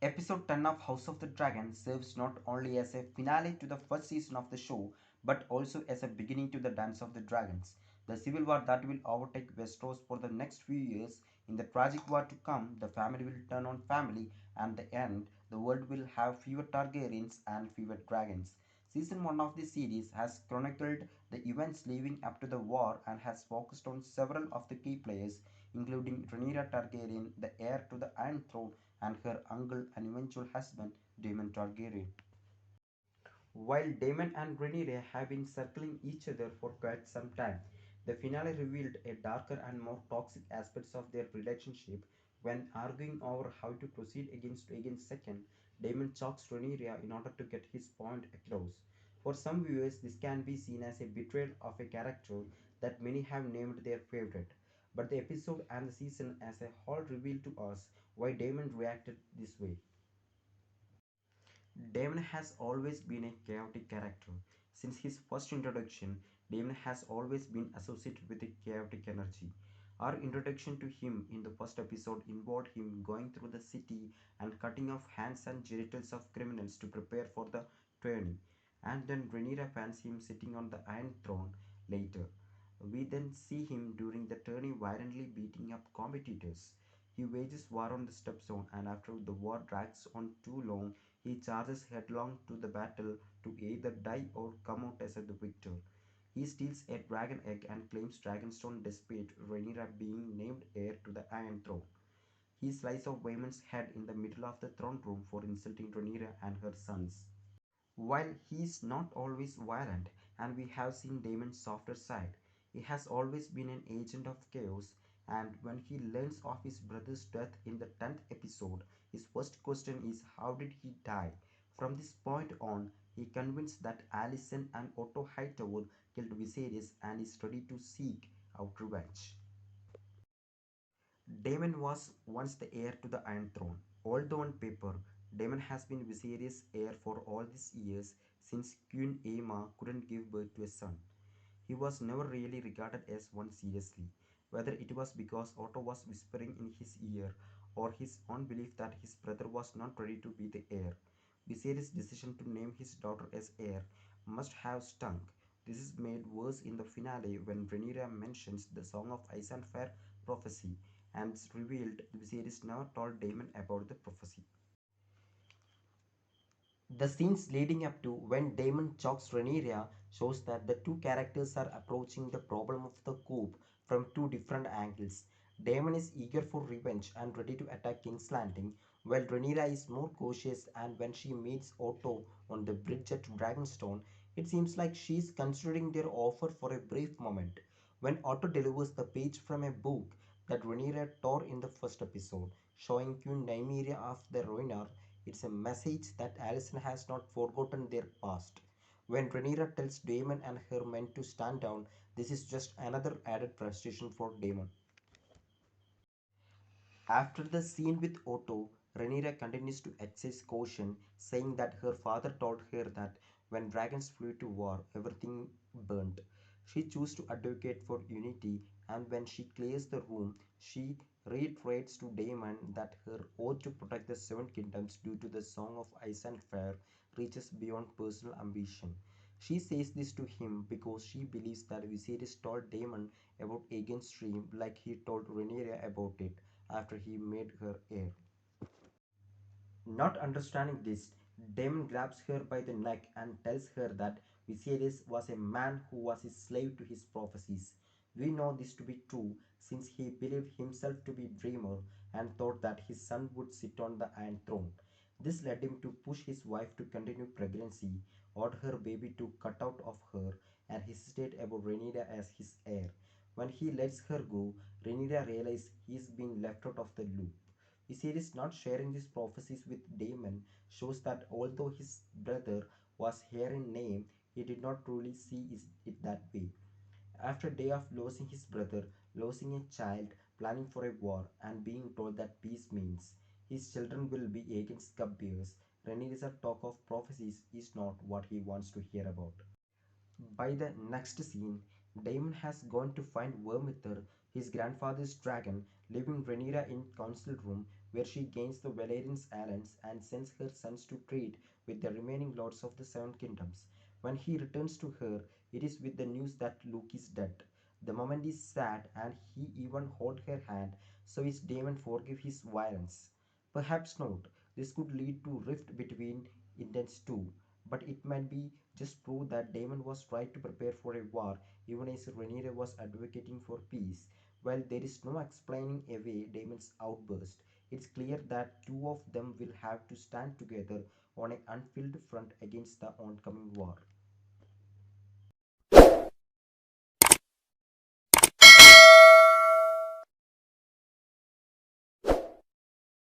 Episode 10 of House of the Dragon serves not only as a finale to the first season of the show, but also as a beginning to the Dance of the Dragons, the civil war that will overtake Westeros for the next few years. In the tragic war to come, the family will turn on family, and the end, the world will have fewer Targaryens and fewer dragons. Season 1 of the series has chronicled the events leading up to the war and has focused on several of the key players, including Rhaenyra Targaryen, the heir to the Iron Throne, and her uncle and eventual husband, Daemon Targaryen. While Daemon and Rhaenyra have been circling each other for quite some time, the finale revealed a darker and more toxic aspects of their relationship. When arguing over how to proceed against Aegon's second, Daemon chokes Rhaenyra in order to get his point across. For some viewers, this can be seen as a betrayal of a character that many have named their favorite. But the episode and the season as a whole reveal to us why Daemon reacted this way. Daemon has always been a chaotic character. Since his first introduction, Daemon has always been associated with a chaotic energy. Our introduction to him in the first episode involved him going through the city and cutting off hands and genitals of criminals to prepare for the tourney. And then Rhaenyra finds him sitting on the Iron Throne later. We then see him during the tourney violently beating up competitors. He wages war on the stepstone, and after the war drags on too long, he charges headlong to the battle to either die or come out as the victor. He steals a dragon egg and claims Dragonstone despite Rhaenyra being named heir to the Iron Throne. He slices off Waemon's head in the middle of the throne room for insulting Rhaenyra and her sons. While he is not always violent, and we have seen Daemon's softer side, he has always been an agent of chaos. And when he learns of his brother's death in the 10th episode, his first question is how did he die? From this point on, he convinced that Alicent and Otto Hightower killed Viserys and is ready to seek out revenge. Daemon was once the heir to the Iron Throne. Although on paper, Daemon has been Viserys' heir for all these years since Queen Aemma couldn't give birth to a son. He was never really regarded as one seriously, whether it was because Otto was whispering in his ear or his own belief that his brother was not ready to be the heir. Viserys' decision to name his daughter as heir must have stung. This is made worse in the finale when Rhaenyra mentions the Song of Ice and Fire prophecy, and it's revealed Viserys never told Daemon about the prophecy. The scenes leading up to when Daemon chokes Rhaenyra shows that the two characters are approaching the problem of the coup from two different angles. Daemon is eager for revenge and ready to attack King's Landing, while Rhaenyra is more cautious, and when she meets Otto on the bridge at Dragonstone, it seems like she is considering their offer for a brief moment. When Otto delivers the page from a book that Rhaenyra tore in the first episode, showing Queen Nymeria of the Ruiner, it's a message that Alicent has not forgotten their past. When Rhaenyra tells Daemon and her men to stand down, this is just another added frustration for Daemon. After the scene with Otto, Rhaenyra continues to exercise caution, saying that her father told her that when dragons flew to war, everything burnt. She chooses to advocate for unity, and when she clears the room, she reiterates to Daemon that her oath to protect the Seven Kingdoms due to the Song of Ice and Fire reaches beyond personal ambition. She says this to him because she believes that Viserys told Daemon about Aegon's dream like he told Rhaenyra about it after he made her heir. Not understanding this, Daemon grabs her by the neck and tells her that Viserys was a man who was a slave to his prophecies. We know this to be true since he believed himself to be a dreamer and thought that his son would sit on the Iron Throne. This led him to push his wife to continue pregnancy, order her baby to cut out of her, and hesitate about Rhaenyra as his heir. When he lets her go, Rhaenyra realizes he's been left out of the loop. Viserys not sharing these prophecies with Daemon shows that although his brother was heir in name, he did not truly see it that way. After a day of losing his brother, losing a child, planning for a war, and being told that peace means his children will be Aegon's cupbearers, Rhaenyra's talk of prophecies is not what he wants to hear about. By the next scene, Daemon has gone to find Wormwither, his grandfather's dragon, leaving Rhaenyra in council room where she gains the Valyrian's alliance and sends her sons to trade with the remaining lords of the Seven Kingdoms. When he returns to her, it is with the news that Luke is dead. The moment is sad and he even hold her hand, so is Daemon forgive his violence? Perhaps not. This could lead to rift between intents too, but it might be just prove that Daemon was right to prepare for a war even as Rhaenyra was advocating for peace. While there is no explaining away Daemon's outburst, it's clear that two of them will have to stand together on an unfilled front against the oncoming war.